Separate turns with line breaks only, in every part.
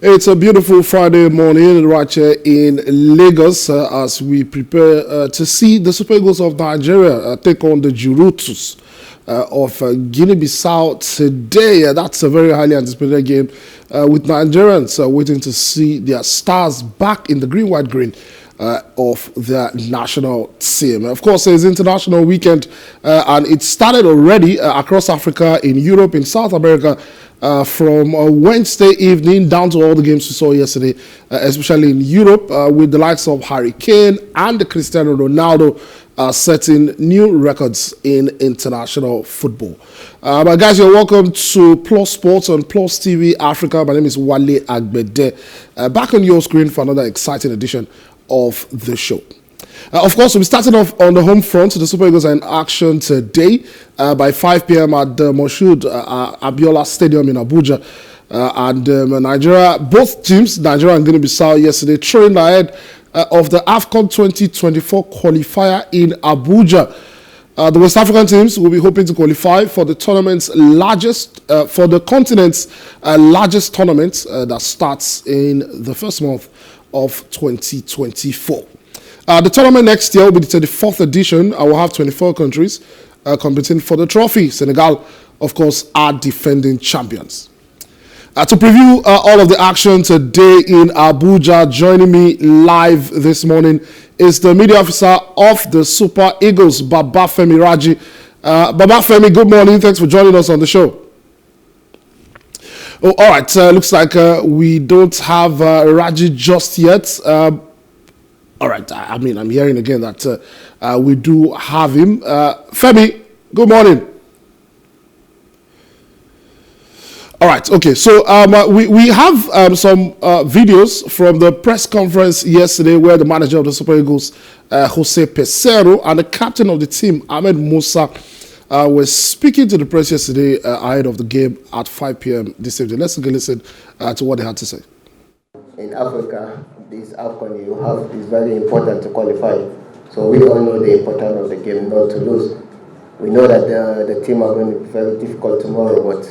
It's a beautiful Friday morning right here in Lagos as we prepare to see the Super Eagles of Nigeria take on the Jurutus of Guinea-Bissau today. That's a very highly anticipated game with Nigerians waiting to see their stars back in the green-white-green of their national team. Of course, it's international weekend and it started already across Africa, in Europe, in South America, from Wednesday evening down to all the games we saw yesterday, especially in Europe, with the likes of Harry Kane and Cristiano Ronaldo setting new records in international football. But guys, you're welcome to Plus Sports on PlusTvAfrica. My name is Wale Agbede. Back on your screen for another exciting edition of the show. Of course, we'll be starting off on the home front. The Super Eagles are in action today by 5 p.m. at the Moshood Abiola Stadium in Abuja. Nigeria, both teams, Nigeria and Guinea-Bissau, yesterday trained ahead of the AFCON2023 qualifier in Abuja. The West African teams will be hoping to qualify for the tournament's largest, for the continent's largest tournament that starts in the first month of 2024. The tournament next year will be the 34th edition. I will have 24 countries competing for the trophy. Senegal, of course, are defending champions. To preview all of the action today in Abuja, joining me live this morning is the media officer of the Super Eagles, Babafemi Raji. Babafemi, good morning. Thanks for joining us on the show. Oh, all right. Looks like we don't have Raji just yet. All right. I mean, I'm hearing again that we do have him. Femi, good morning. All right. Okay. So we have some videos from the press conference yesterday where the manager of the Super Eagles, Jose Peseiro, and the captain of the team, Ahmed Musa, were speaking to the press yesterday ahead of the game at 5 p.m. this evening. Let's take a listen to what they had to say.
In Africa, this AFCON you have is very important to qualify. So we all know the importance of the game, not to lose. We know that the team are going to be very difficult tomorrow, but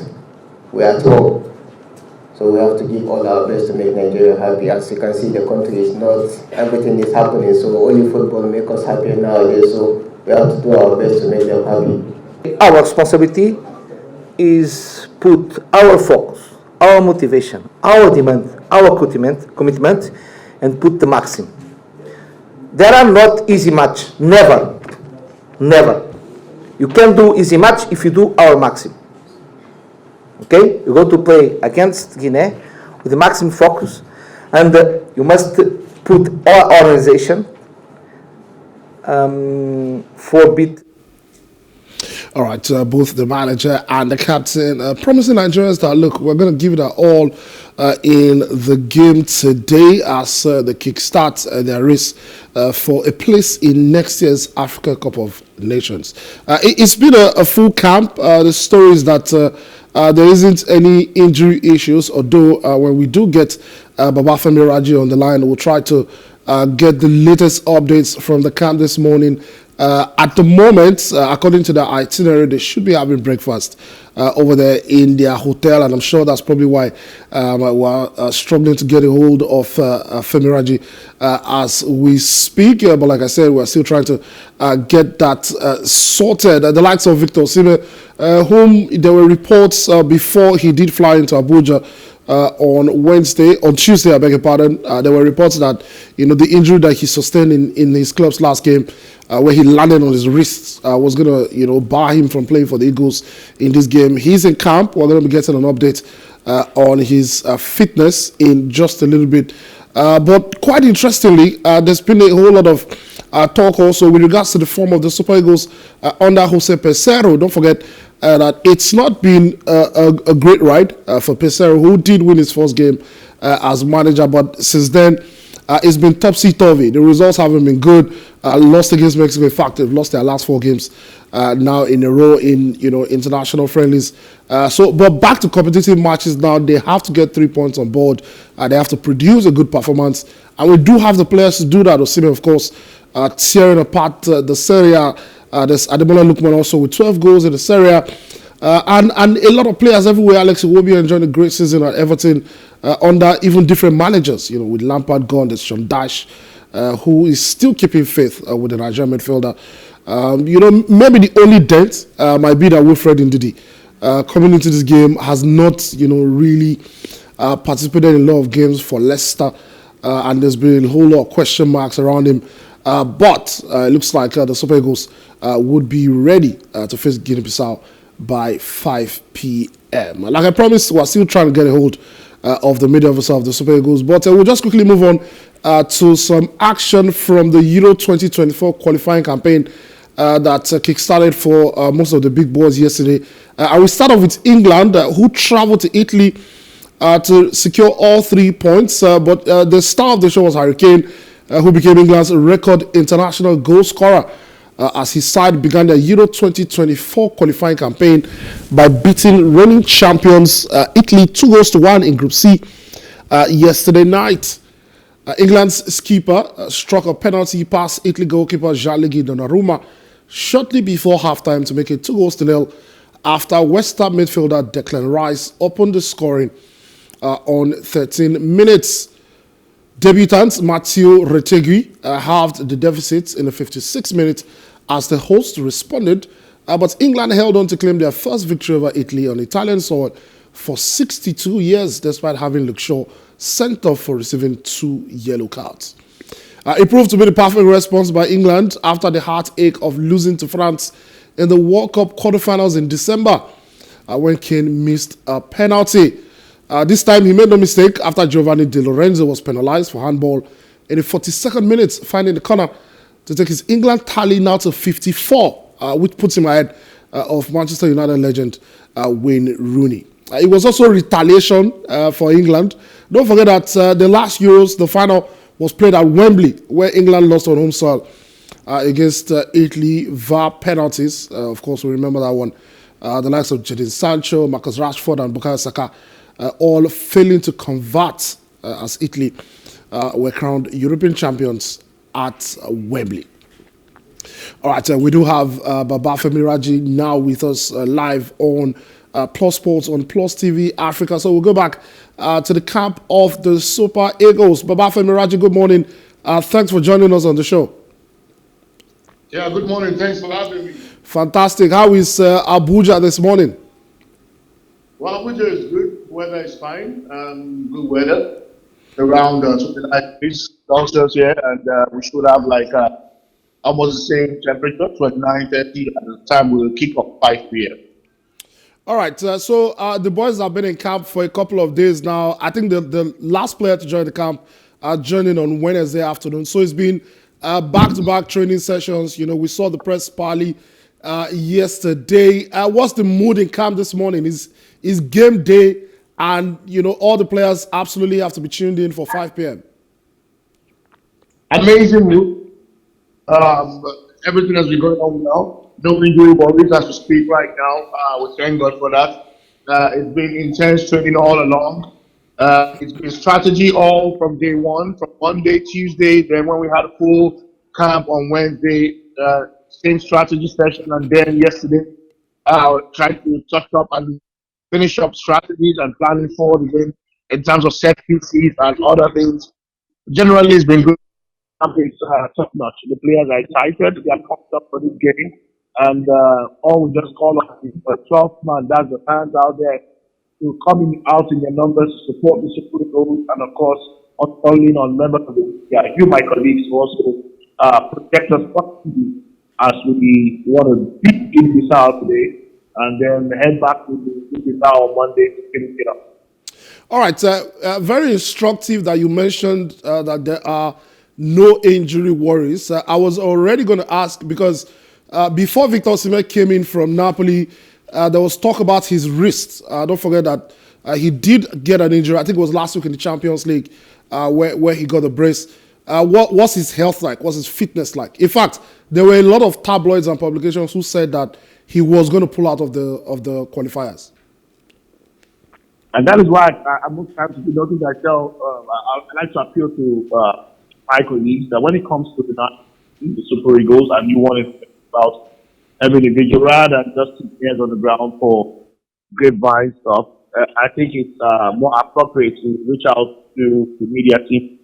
we are at home. So we have to give all our best to make Nigeria happy. As you can see, the country is not, everything is happening. So only football makes us happy nowadays. So we have to do our best to make them happy.
Our responsibility is put our focus, our motivation, our demand, our commitment, and put the maximum. There are not easy match, never. You can do easy match if you do our maximum. Okay, you go to play against Guinea with the maximum focus, and you must put our organization for beat.
All right, both the manager and the captain promising Nigerians that, look, we're going to give it our all in the game today as the kickstart their race for a place in next year's Africa Cup of Nations. It's been a full camp. The story is that there isn't any injury issues, although when we do get Babafemi Raji on the line, we'll try to get the latest updates from the camp this morning. At the moment, according to the itinerary, they should be having breakfast over there in their hotel, and I'm sure that's probably why we're struggling to get a hold of Femi Raji as we speak. But like I said, we're still trying to get that sorted. The likes of Victor Osimhen, whom there were reports before he did fly into Abuja on Tuesday, I beg your pardon, there were reports that, the injury that he sustained in his club's last game, where he landed on his wrist, was going to, bar him from playing for the Eagles in this game. He's in camp. We're going to be getting an update on his fitness in just a little bit. But quite interestingly, there's been a whole lot of talk also with regards to the form of the Super Eagles under Jose Peseiro. Don't forget that it's not been a great ride for Peseiro, who did win his first game as manager, but since then it's been topsy-turvy. The results haven't been good. Lost against Mexico. In fact, they've lost their last 4 games now in a row in international friendlies. But back to competitive matches now. They have to get 3 points on board. They have to produce a good performance, and we do have the players to do that. Osimhen, of course, tearing apart the Serie A. There's Ademola Lookman also with 12 goals in the Serie A. And a lot of players everywhere. Alex Iwobi enjoying a great season at Everton. under even different managers. With Lampard gone, there's Sean Dash, who is still keeping faith with the Nigerian midfielder. Maybe the only dent might be that Wilfred Ndidi, coming into this game, has not, really participated in a lot of games for Leicester, and there's been a whole lot of question marks around him. But it looks like the Super Eagles would be ready to face Guinea-Bissau by 5 p.m. Like I promised, we're still trying to get a hold of the media officer of the Super Eagles, but we'll just quickly move on to some action from the Euro 2024 qualifying campaign that kick-started for most of the big boys yesterday. I will start off with England, who traveled to Italy to secure all 3 points, but the star of the show was Harry Kane, who became England's record international goal scorer as his side began their Euro 2024 qualifying campaign by beating reigning champions Italy 2-1 in Group C yesterday night. England's skipper struck a penalty past Italy goalkeeper Gianluigi Donnarumma shortly before halftime to make it 2-0 after West Ham midfielder Declan Rice opened the scoring on 13 minutes. Debutant Matteo Retegui halved the deficit in the 56th minute as the hosts responded, but England held on to claim their first victory over Italy on Italian soil for 62 years, despite having Luke Shaw sent off for receiving 2 yellow cards. It proved to be the perfect response by England after the heartache of losing to France in the World Cup quarterfinals in December when Kane missed a penalty. This time he made no mistake after Giovanni Di Lorenzo was penalised for handball in the 42nd minute, finding the corner to take his England tally now to 54, which puts him ahead of Manchester United legend Wayne Rooney. It was also retaliation for England. Don't forget that the last Euros, the final was played at Wembley, where England lost on home soil against Italy via penalties. Of course, we remember that one. The likes of Jadon Sancho, Marcus Rashford and Bukayo Saka all failing to convert as Italy were crowned European champions at Wembley. All right, we do have Babafemi Raji now with us live on Plus Sports on PlusTvAfrica. So we'll go back to the camp of the Super Eagles. Babafemi Raji, good morning. Thanks for joining us on the show.
Yeah, good morning. Thanks for having me.
Fantastic. How is Abuja this morning?
Well, Abuja is good. Weather is fine. Good weather. Around 29 degrees Celsius here, and we should have almost the same temperature, 29, 30, at the time we'll kick off 5 p.m.
All right, so the boys have been in camp for a couple of days now. I think the last player to join the camp joining on Wednesday afternoon. So it's been back-to-back training sessions. We saw the press parley yesterday. What's the mood in camp this morning? Is game day, and all the players absolutely have to be tuned in for 5 p.m.
Amazing mood. Everything has been going on well. No injury worries as we speak right now. We thank God for that. It's been intense training all along. It's been strategy all from day one, from Monday, Tuesday, then when we had a full camp on Wednesday, same strategy session, and then yesterday, tried to touch up and finish up strategies and planning for the game in terms of set pieces and other things. Generally, it's been good. It's top notch. The players are excited. They are pumped up for this game, and all we just call on is for 12 man. That's the fans out there to coming out in their numbers to support the Super Eagles, and of course, calling on members of the media, you, my colleagues, to also protect us properly as we want to beat Guinea-Bissau today, and then head back to Bissau on Monday to finish it up.
All right, very instructive that you mentioned that there are no injury worries. I was already going to ask because before Victor Osimhen came in from Napoli, there was talk about his wrist. Don't forget that he did get an injury. I think it was last week in the Champions League where he got a brace. What's his health like? What's his fitness like? In fact, there were a lot of tabloids and publications who said that he was going to pull out of the qualifiers.
And that is why most times, if you notice, I like to appeal to my colleagues that when it comes to the Super Eagles and you want to think about every individual rather than just keep hands on the ground for grapevine stuff, I think it's more appropriate to reach out to the media team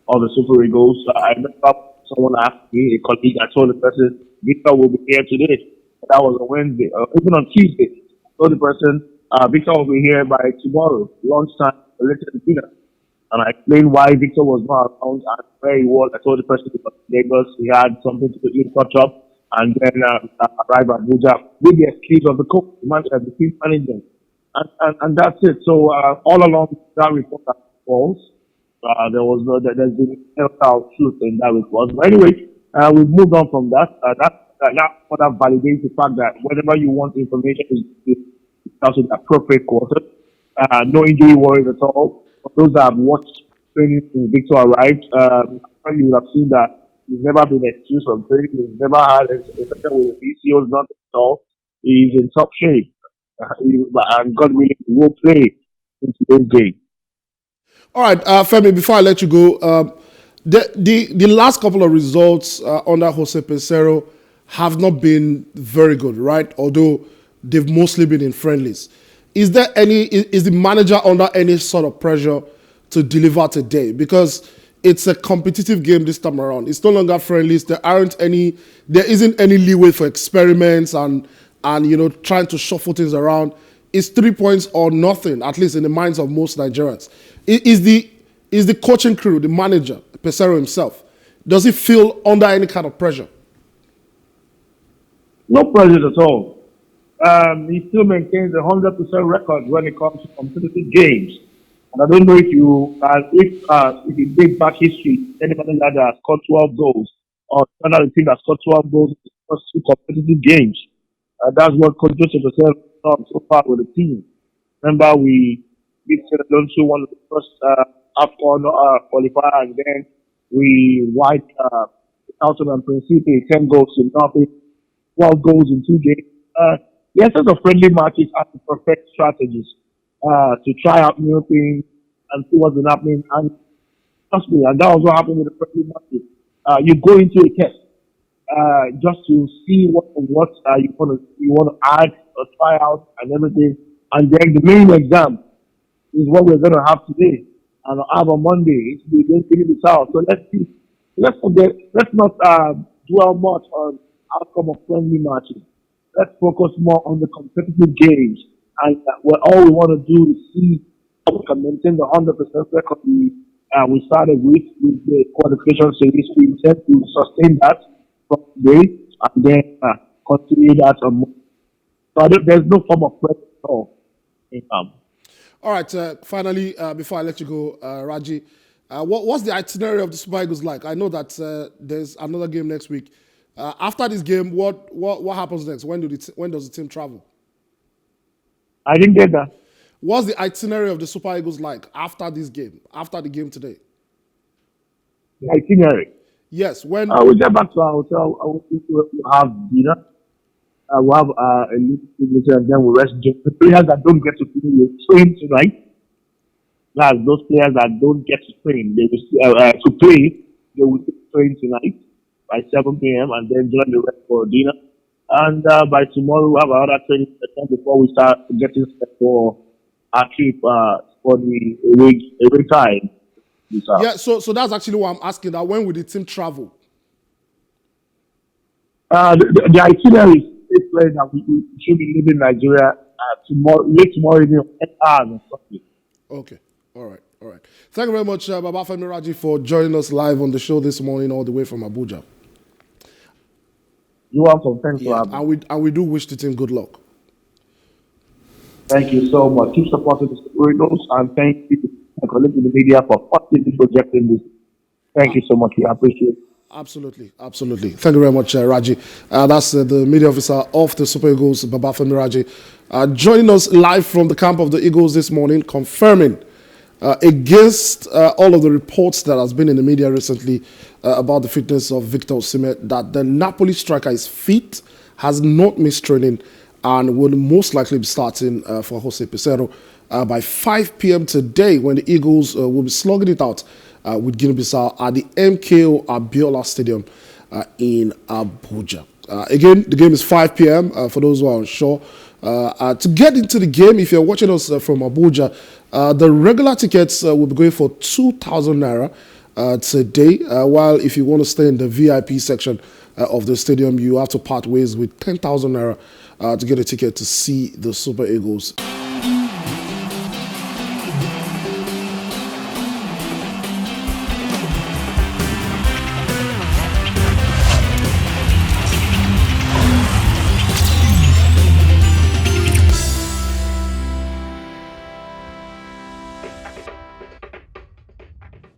of the Super Eagles. I remember someone asked me, a colleague, I told the person, Victor will be here today. That was on Wednesday, even on Tuesday. I told the person, Victor will be here by tomorrow, lunchtime, related to dinner. And I explained why Victor was not around and where he was. I told the person he was in Lagos, he had something to eat, catch up, and then arrive at Abuja with the excuse of the coach, the team management. And that's it. So all along that report that false. There's been no truth in that report. But anyway, we've moved on from that. That further validates the fact that whenever you want information, it's also the appropriate quarter. No injury worries at all. For those that have watched training in Victor arrived, you would have seen that he's never been excused from training. He's never had a session with the PCOs, not at all. He's in top shape. And God willing, he will play in today's game.
All right, Femi, before I let you go, the last couple of results under Jose Peseiro have not been very good, right? Although they've mostly been in friendlies. Is the manager under any sort of pressure to deliver today? Because it's a competitive game this time around. It's no longer friendlies. There isn't any leeway for experiments and trying to shuffle things around. It's 3 points or nothing, at least in the minds of most Nigerians. Is the coaching crew, the manager, Peseiro himself, does he feel under any kind of pressure?
No pressure at all. He still maintains a 100% record when it comes to competitive games. And I don't know if you take back history, anybody that has scored 12 goals or another team that scored 12 goals in the first 2 competitive games. That's what Coach Joseph has done so far with the team. Remember, we beat Alonso, one of the first AFCON qualifier, and then we wiped Alton and Principe 10 goals to nothing, 12 goals in 2 games. The essence of friendly matches are the perfect strategies to try out new things and see what's been happening. And trust me, and that was what happened with the friendly matches. You go into a test just to see what you want to add or try out and everything, and then the main exam is what we're going to have today and have on Monday. It's against Bissau. So let's see. Let's not dwell much on outcome of friendly matches. Let's focus more on the competitive games. And all we want to do is see how we can maintain the 100% record we started with the qualification series. We intend to sustain that from today and then continue that. So there's no form of pressure at all.
All right, finally, before I let you go, Raji, what's the itinerary of the Super Eagles like? I know that there's another game next week. After this game, what happens next? When does the team travel?
I didn't get that.
What's the itinerary of the Super Eagles like after this game? After the game today?
The itinerary?
Yes. When
we'll get back to our hotel. We'll have dinner. We'll have a little signature, and then we'll rest. The players that don't get to play will train tonight. Those players that don't get to train, they will train tonight by 7 p.m. and then join the rest for dinner. And by tomorrow, we'll have another training session before we start getting set for our trip for the away time.
Yeah, so that's actually what I'm asking. That when will the team travel?
The itinerary is playing that we should be leaving Nigeria late tomorrow evening, 8 hours or something.
Okay, all right. Thank you very much, Babafemi Raji, for joining us live on the show this morning, all the way from Abuja.
You're welcome. Thanks for having me.
And we do wish the team good luck.
Thank you so much. Keep supporting the Super Eagles, and thank you for collecting the media for positively projecting this. Thank you so much. We appreciate it.
Absolutely. Thank you very much, Raji. That's the media officer of the Super Eagles, Babafemi Raji, joining us live from the camp of the Eagles this morning, confirming against all of the reports that has been in the media recently about the fitness of Victor Osimhen, that the Napoli striker is fit, has not missed training, and will most likely be starting for Jose Peseiro by 5 p.m. today, when the Eagles will be slugging it out with Guinea-Bissau at the MKO Abiola Stadium in Abuja. Again, the game is 5 p.m. For those who are unsure. To get into the game, if you're watching us from Abuja, the regular tickets will be going for 2,000 naira today, while if you want to stay in the VIP section of the stadium, you have to part ways with 10,000 naira to get a ticket to see the Super Eagles.